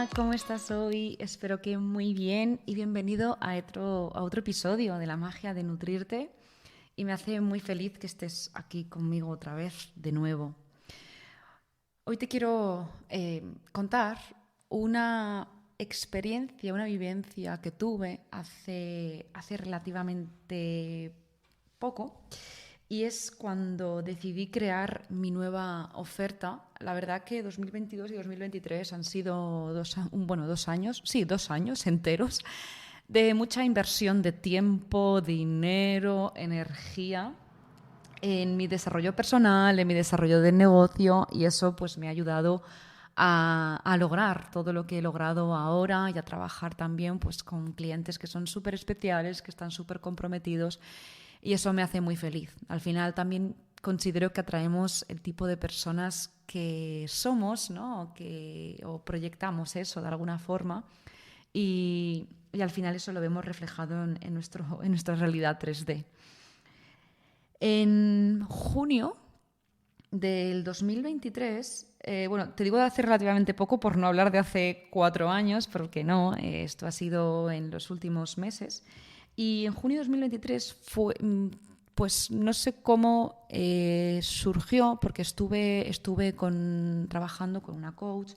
Hola, ¿cómo estás hoy? Espero que muy bien y bienvenido a otro episodio de La magia de nutrirte. Y me hace muy feliz que estés aquí conmigo otra vez de nuevo. Hoy te quiero contar una experiencia, una vivencia que tuve hace relativamente poco. Y es cuando decidí crear mi nueva oferta. La verdad que 2022 y 2023 han sido dos años enteros de mucha inversión de tiempo, dinero, energía en mi desarrollo personal, en mi desarrollo de negocio, y eso pues me ha ayudado a lograr todo lo que he logrado ahora y a trabajar también pues con clientes que son súper especiales, que están súper comprometidos, y eso me hace muy feliz. Al final también considero que atraemos el tipo de personas que somos, ¿no? O proyectamos eso de alguna forma, y al final eso lo vemos reflejado en nuestra realidad 3D. En junio del 2023, bueno, te digo de hace relativamente poco por no hablar de hace 4 años, porque no, esto ha sido en los últimos meses. Y en junio de 2023 fue, pues no sé cómo surgió, porque estuve trabajando con una coach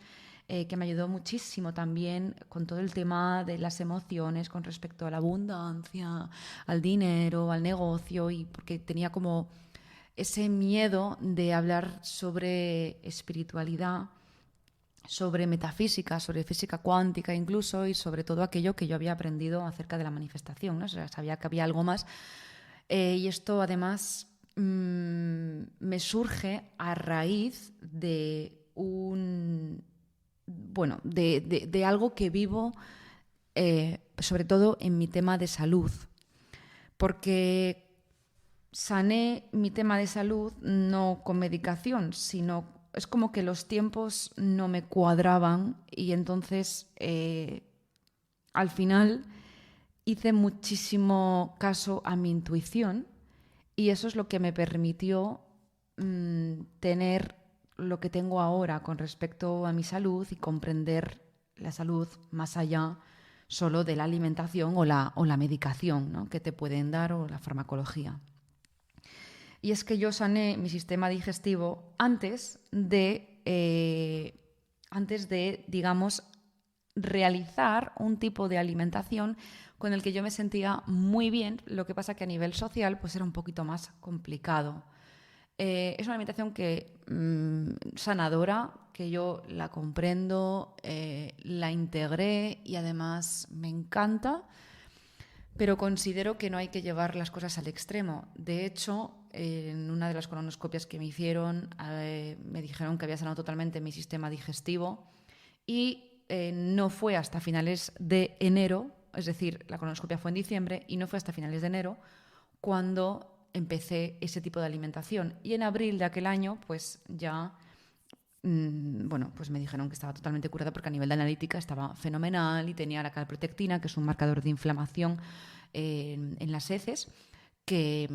que me ayudó muchísimo también con todo el tema de las emociones con respecto a la abundancia, al dinero, al negocio, y porque tenía como ese miedo de hablar sobre espiritualidad, sobre metafísica, sobre física cuántica incluso, y sobre todo aquello que yo había aprendido acerca de la manifestación, ¿no? O sea, sabía que había algo más. Y esto además me surge a raíz de de algo que vivo, sobre todo en mi tema de salud, porque sané mi tema de salud no con medicación, sino es como que los tiempos no me cuadraban, y entonces al final hice muchísimo caso a mi intuición, y eso es lo que me permitió tener lo que tengo ahora con respecto a mi salud y comprender la salud más allá solo de la alimentación o la medicación, ¿no?, que te pueden dar, o la farmacología. Y es que yo sané mi sistema digestivo antes de, digamos, realizar un tipo de alimentación con el que yo me sentía muy bien. Lo que pasa que a nivel social pues era un poquito más complicado. Es una alimentación que sanadora, que yo la comprendo, la integré y además me encanta, pero considero que no hay que llevar las cosas al extremo. De hecho, en una de las colonoscopias que me hicieron, me dijeron que había sanado totalmente mi sistema digestivo, y no fue hasta finales de enero, es decir, la colonoscopia fue en diciembre, y no fue hasta finales de enero cuando empecé ese tipo de alimentación. Y en abril de aquel año, pues ya bueno, pues me dijeron que estaba totalmente curada, porque a nivel de analítica estaba fenomenal y tenía la calprotectina, que es un marcador de inflamación en las heces, que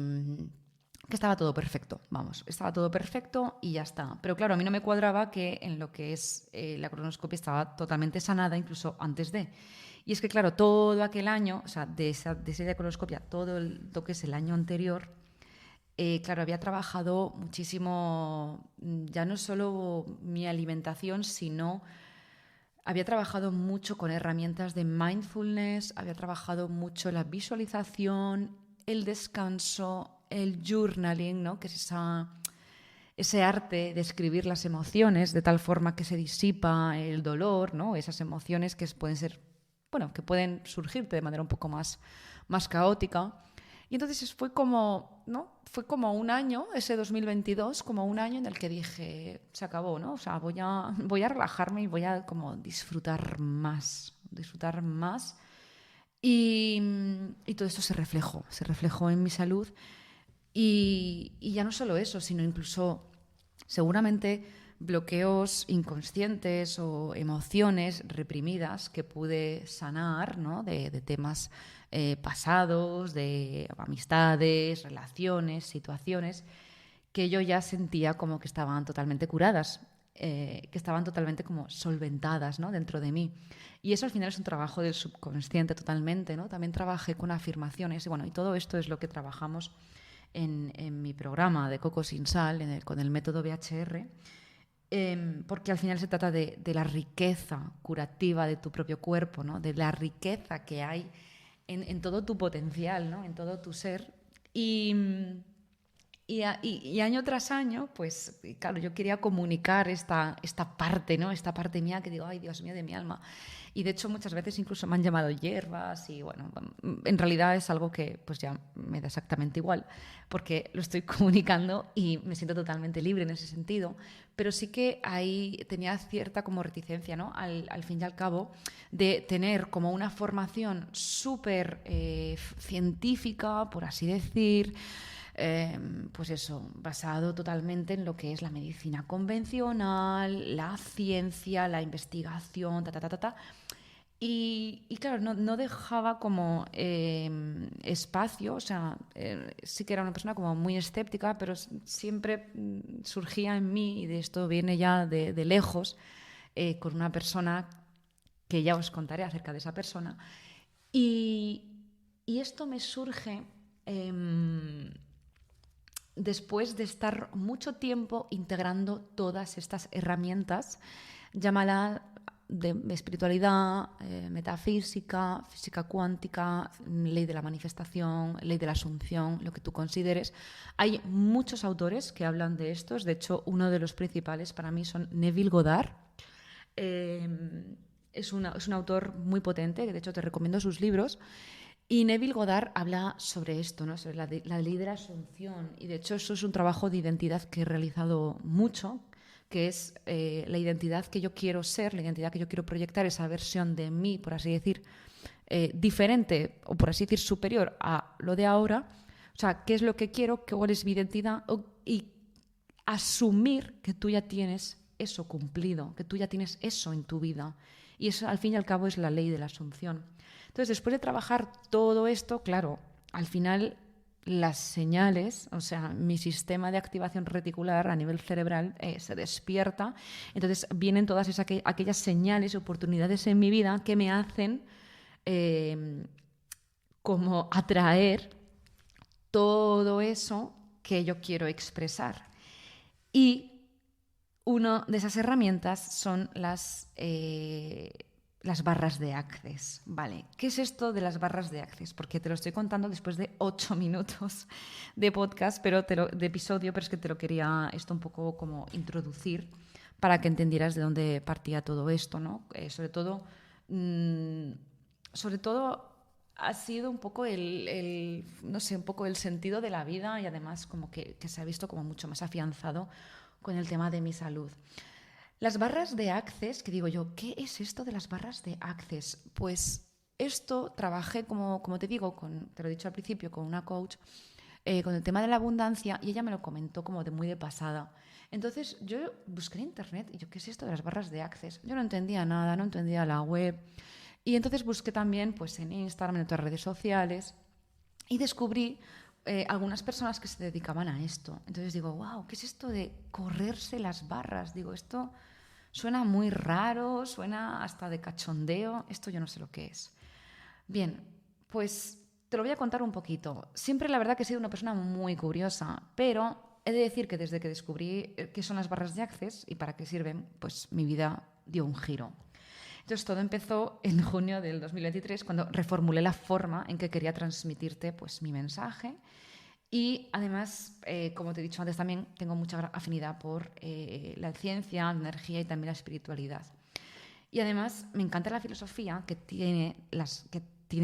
estaba todo perfecto, vamos, estaba todo perfecto y ya está. Pero claro, a mí no me cuadraba que en lo que es la colonoscopia estaba totalmente sanada, incluso antes de. Y es que claro, todo aquel año, o sea, de esa colonoscopia, todo lo que es el año anterior, claro, había trabajado muchísimo, ya no solo mi alimentación, sino había trabajado mucho con herramientas de mindfulness, había trabajado mucho la visualización, el descanso, el journaling, ¿no?, que es ese arte de escribir las emociones de tal forma que se disipa el dolor, ¿no?, esas emociones que pueden ser, bueno, que pueden surgirte de manera un poco más caótica. Y entonces fue como, ¿no?, fue como un año, ese 2022, como un año en el que dije, se acabó, ¿no? O sea, voy a relajarme y voy a como disfrutar más. Y todo esto se reflejó en mi salud. Y ya no solo eso, sino incluso seguramente bloqueos inconscientes o emociones reprimidas que pude sanar, ¿no?, de temas pasados, de amistades, relaciones, situaciones que yo ya sentía como que estaban totalmente curadas. que estaban totalmente como solventadas, ¿no? Dentro de mí. Y eso al final es un trabajo del subconsciente totalmente, ¿no? También trabajé con afirmaciones y todo esto es lo que trabajamos en mi programa de Coco sin Sal, con el método BHR, porque al final se trata de la riqueza curativa de tu propio cuerpo, ¿no? De la riqueza que hay en todo tu potencial, ¿no? En todo tu ser. Y año tras año, pues claro, yo quería comunicar esta parte, ¿no? Esta parte mía que digo, ay, Dios mío, de mi alma. Y de hecho muchas veces incluso me han llamado hierbas y bueno, en realidad es algo que pues ya me da exactamente igual porque lo estoy comunicando y me siento totalmente libre en ese sentido. Pero sí que ahí tenía cierta como reticencia, ¿no? Al fin y al cabo, de tener como una formación súper científica, por así decir, pues eso, basado totalmente en lo que es la medicina convencional, la ciencia, la investigación, Y claro, no dejaba como espacio, o sea, sí que era una persona como muy escéptica, pero siempre surgía en mí, y de esto viene ya de lejos, con una persona que ya os contaré acerca de esa persona. Y esto me surge después de estar mucho tiempo integrando todas estas herramientas, llámala de espiritualidad, metafísica, física cuántica, ley de la manifestación, ley de la asunción, lo que tú consideres. Hay muchos autores que hablan de estos. De hecho, uno de los principales para mí son Neville Goddard. Es un autor muy potente, que de hecho te recomiendo sus libros. Y Neville Goddard habla sobre esto, ¿no? Sobre la ley de la asunción. Y de hecho eso es un trabajo de identidad que he realizado mucho, que es la identidad que yo quiero ser, la identidad que yo quiero proyectar, esa versión de mí, por así decir, diferente o por así decir superior a lo de ahora. O sea, ¿qué es lo que quiero? ¿Cuál es mi identidad? Y asumir que tú ya tienes eso cumplido, que tú ya tienes eso en tu vida. Y eso, al fin y al cabo, es la ley de la asunción. Entonces, después de trabajar todo esto, claro, al final las señales, o sea, mi sistema de activación reticular a nivel cerebral se despierta. Entonces, vienen todas aquellas señales, oportunidades en mi vida que me hacen como atraer todo eso que yo quiero expresar. Y una de esas herramientas son las barras de Access. Vale, ¿qué es esto de las barras de Access? Porque te lo estoy contando después de 8 minutos de podcast, de episodio, pero es que te lo quería esto un poco como introducir para que entendieras de dónde partía todo esto, ¿no? Sobre todo ha sido un poco no sé, un poco el sentido de la vida y además como que se ha visto como mucho más afianzado con el tema de mi salud. Las barras de Access, que digo yo, ¿qué es esto de las barras de Access? Pues esto trabajé, como te digo, te lo he dicho al principio, con una coach, con el tema de la abundancia, y ella me lo comentó como muy de pasada. Entonces yo busqué en internet y yo, ¿qué es esto de las barras de Access? Yo no entendía nada, no entendía la web. Y entonces busqué también pues, en Instagram, en otras redes sociales, y descubrí algunas personas que se dedicaban a esto. Entonces digo, wow, ¿qué es esto de correrse las barras? Digo, esto suena muy raro, suena hasta de cachondeo. Esto yo no sé lo que es. Bien, pues te lo voy a contar un poquito. Siempre la verdad que he sido una persona muy curiosa, pero he de decir que desde que descubrí qué son las barras de Access y para qué sirven, pues mi vida dio un giro. Entonces todo empezó en junio del 2023 cuando reformulé la forma en que quería transmitirte pues, mi mensaje. Y además, como te he dicho antes también, tengo mucha afinidad por la ciencia, la energía y también la espiritualidad. Y además me encanta la filosofía que tiene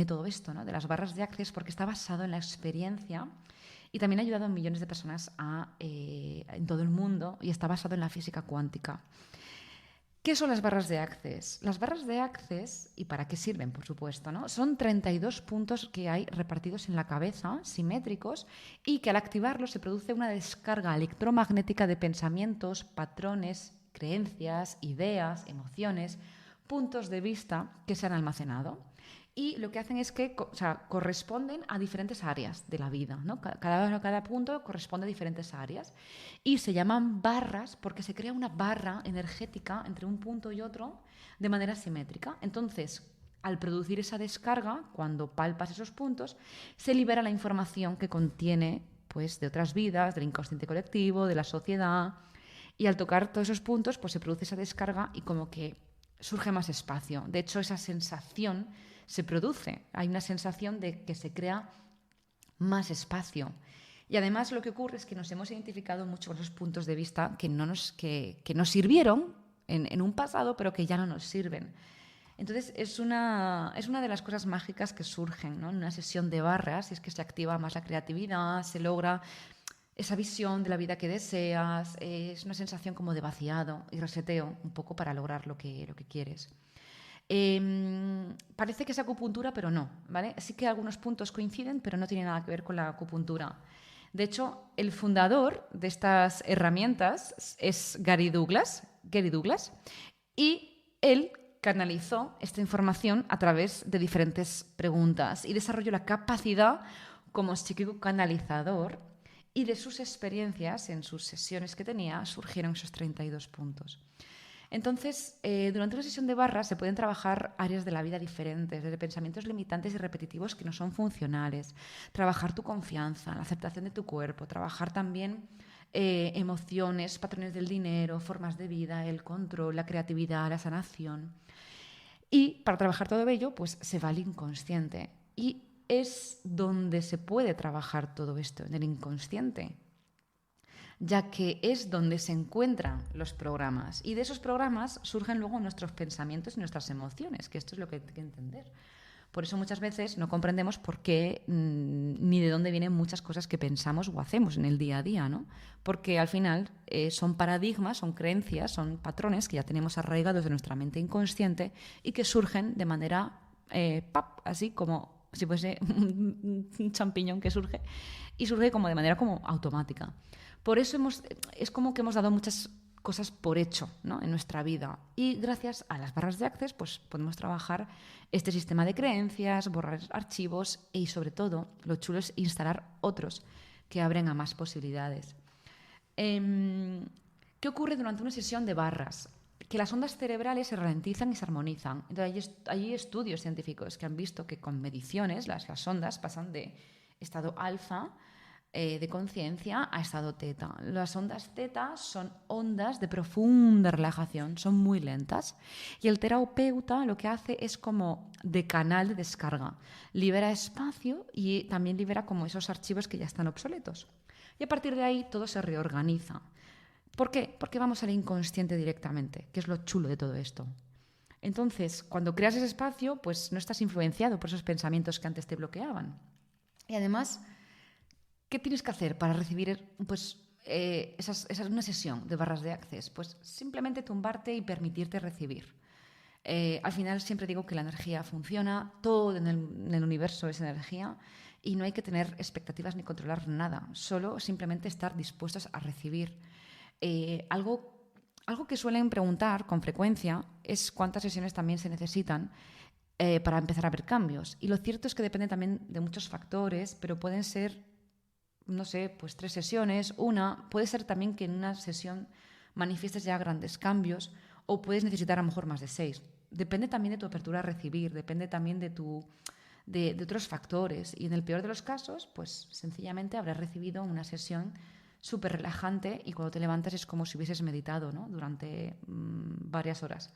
todo esto, ¿no? De las barras de Access, porque está basado en la experiencia y también ha ayudado a millones de personas en todo el mundo y está basado en la física cuántica. ¿Qué son las barras de Access? Las barras de Access, ¿y para qué sirven, por supuesto, ¿no? Son 32 puntos que hay repartidos en la cabeza, simétricos, y que al activarlos se produce una descarga electromagnética de pensamientos, patrones, creencias, ideas, emociones, puntos de vista que se han almacenado. y lo que hacen es que corresponden a diferentes áreas de la vida, ¿no? Cada punto corresponde a diferentes áreas y se llaman barras porque se crea una barra energética entre un punto y otro de manera simétrica. Entonces, al producir esa descarga, cuando palpas esos puntos, se libera la información que contiene, pues, de otras vidas, del inconsciente colectivo, de la sociedad, y al tocar todos esos puntos, pues se produce esa descarga y como que surge más espacio. De hecho, esa sensación se produce. Hay una sensación de que se crea más espacio. Y además lo que ocurre es que nos hemos identificado mucho con esos puntos de vista que nos sirvieron en un pasado, pero que ya no nos sirven. Entonces es una de las cosas mágicas que surgen, ¿no? En una sesión de barras, y es que se activa más la creatividad, se logra esa visión de la vida que deseas, es una sensación como de vaciado y reseteo un poco para lograr lo que quieres. Parece que es acupuntura, pero no, ¿vale? Sí que algunos puntos coinciden, pero no tiene nada que ver con la acupuntura. De hecho, el fundador de estas herramientas es Gary Douglas, y él canalizó esta información a través de diferentes preguntas y desarrolló la capacidad como psíquico canalizador, y de sus experiencias en sus sesiones que tenía surgieron esos 32 puntos. Entonces, durante una sesión de barras se pueden trabajar áreas de la vida diferentes, desde pensamientos limitantes y repetitivos que no son funcionales, trabajar tu confianza, la aceptación de tu cuerpo, trabajar también emociones, patrones del dinero, formas de vida, el control, la creatividad, la sanación. Y para trabajar todo ello, pues se va al inconsciente. Y es donde se puede trabajar todo esto, en el inconsciente, ya que es donde se encuentran los programas. Y de esos programas surgen luego nuestros pensamientos y nuestras emociones, que esto es lo que hay que entender. Por eso muchas veces no comprendemos por qué ni de dónde vienen muchas cosas que pensamos o hacemos en el día a día, ¿no? Porque al final son paradigmas, son creencias, son patrones que ya tenemos arraigados de nuestra mente inconsciente y que surgen de manera así como si fuese un champiñón que surge, y surge como de manera como automática. Por eso es como que hemos dado muchas cosas por hecho, ¿no? En nuestra vida. Y gracias a las barras de Access pues podemos trabajar este sistema de creencias, borrar archivos y sobre todo lo chulo es instalar otros que abren a más posibilidades. ¿Qué ocurre durante una sesión de barras? Que las ondas cerebrales se ralentizan y se armonizan. Entonces, hay estudios científicos que han visto que con mediciones las ondas pasan de estado alfa de conciencia a estado teta. Las ondas teta son ondas de profunda relajación, son muy lentas. Y el terapeuta lo que hace es como de canal de descarga. Libera espacio y también libera como esos archivos que ya están obsoletos. Y a partir de ahí todo se reorganiza. ¿Por qué? Porque vamos al inconsciente directamente, que es lo chulo de todo esto. Entonces, cuando creas ese espacio, pues no estás influenciado por esos pensamientos que antes te bloqueaban. Y además, ¿qué tienes que hacer para recibir pues, una sesión de barras de Access? Pues simplemente tumbarte y permitirte recibir. Al final siempre digo que la energía funciona, todo en el universo es energía y no hay que tener expectativas ni controlar nada, solo simplemente estar dispuestos a recibir. Algo que suelen preguntar con frecuencia es cuántas sesiones también se necesitan para empezar a ver cambios. Y lo cierto es que depende también de muchos factores, pero pueden ser, no sé, pues 3 sesiones, puede ser también que en una sesión manifiestes ya grandes cambios o puedes necesitar a lo mejor más de 6. Depende también de tu apertura a recibir, depende también de otros factores. Y en el peor de los casos, pues sencillamente habrás recibido una sesión súper relajante y cuando te levantas es como si hubieses meditado, ¿no? Durante varias horas.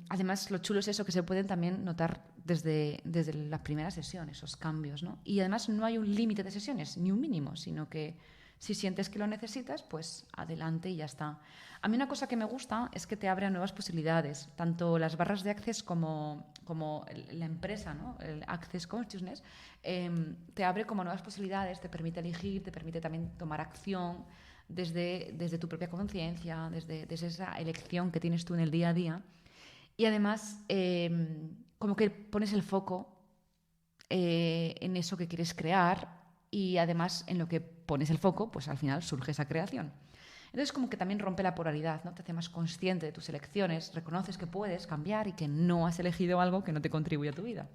Además, lo chulo es eso, que se pueden también notar desde la primera sesión, esos cambios, ¿no? Y además no hay un límite de sesiones, ni un mínimo, sino que si sientes que lo necesitas, pues adelante y ya está. A mí una cosa que me gusta es que te abre a nuevas posibilidades, tanto las barras de Access como la empresa, ¿no? El Access Consciousness, te abre como nuevas posibilidades, te permite elegir, te permite también tomar acción desde tu propia conciencia, desde esa elección que tienes tú en el día a día. Y además, como que pones el foco en eso que quieres crear y además en lo que pones el foco, pues al final surge esa creación. Entonces como que también rompe la polaridad, ¿no? Te hace más consciente de tus elecciones, reconoces que puedes cambiar y que no has elegido algo que no te contribuye a tu vida.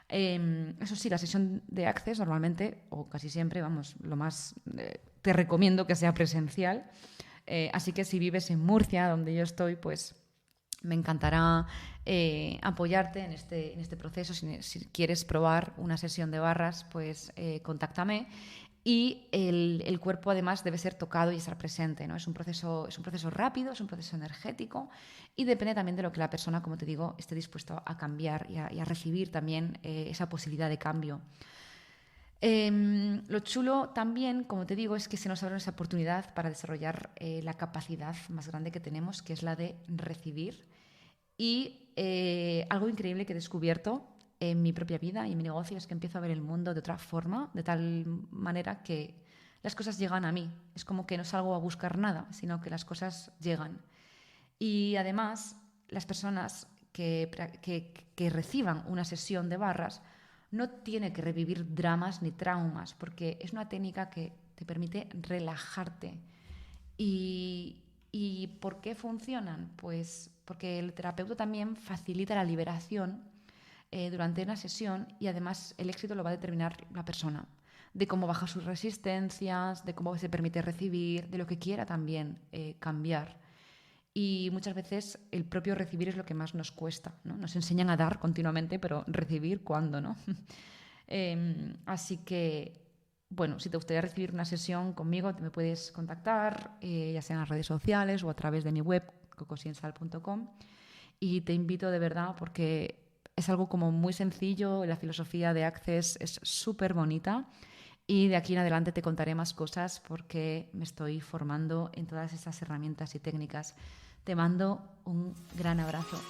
Eso sí, la sesión de Access normalmente, o casi siempre, vamos, te recomiendo que sea presencial. Así que si vives en Murcia, donde yo estoy, pues me encantará apoyarte en este proceso. Si quieres probar una sesión de barras, pues contáctame. Y el cuerpo además debe ser tocado y estar presente, ¿no? Es un proceso rápido, es un proceso energético y depende también de lo que la persona, como te digo, esté dispuesta a cambiar y a recibir también esa posibilidad de cambio. Lo chulo también, como te digo, es que se nos abre esa oportunidad para desarrollar la capacidad más grande que tenemos, que es la de recibir. Y algo increíble que he descubierto en mi propia vida y en mi negocio es que empiezo a ver el mundo de otra forma, de tal manera que las cosas llegan a mí. Es como que no salgo a buscar nada, sino que las cosas llegan. Y además, las personas que reciban una sesión de barras no tienen que revivir dramas ni traumas, porque es una técnica que te permite relajarte. ¿Y por qué funcionan? Pues porque el terapeuta también facilita la liberación durante una sesión y además el éxito lo va a determinar la persona, de cómo baja sus resistencias, de cómo se permite recibir, de lo que quiera también cambiar. Y muchas veces el propio recibir es lo que más nos cuesta, ¿no? Nos enseñan a dar continuamente, pero recibir, ¿cuándo, no? Así que, bueno, si te gustaría recibir una sesión conmigo, me puedes contactar, ya sea en las redes sociales o a través de mi web, cocosiensal.com. Y te invito de verdad porque es algo como muy sencillo, la filosofía de Access es súper bonita y de aquí en adelante te contaré más cosas porque me estoy formando en todas estas herramientas y técnicas. Te mando un gran abrazo.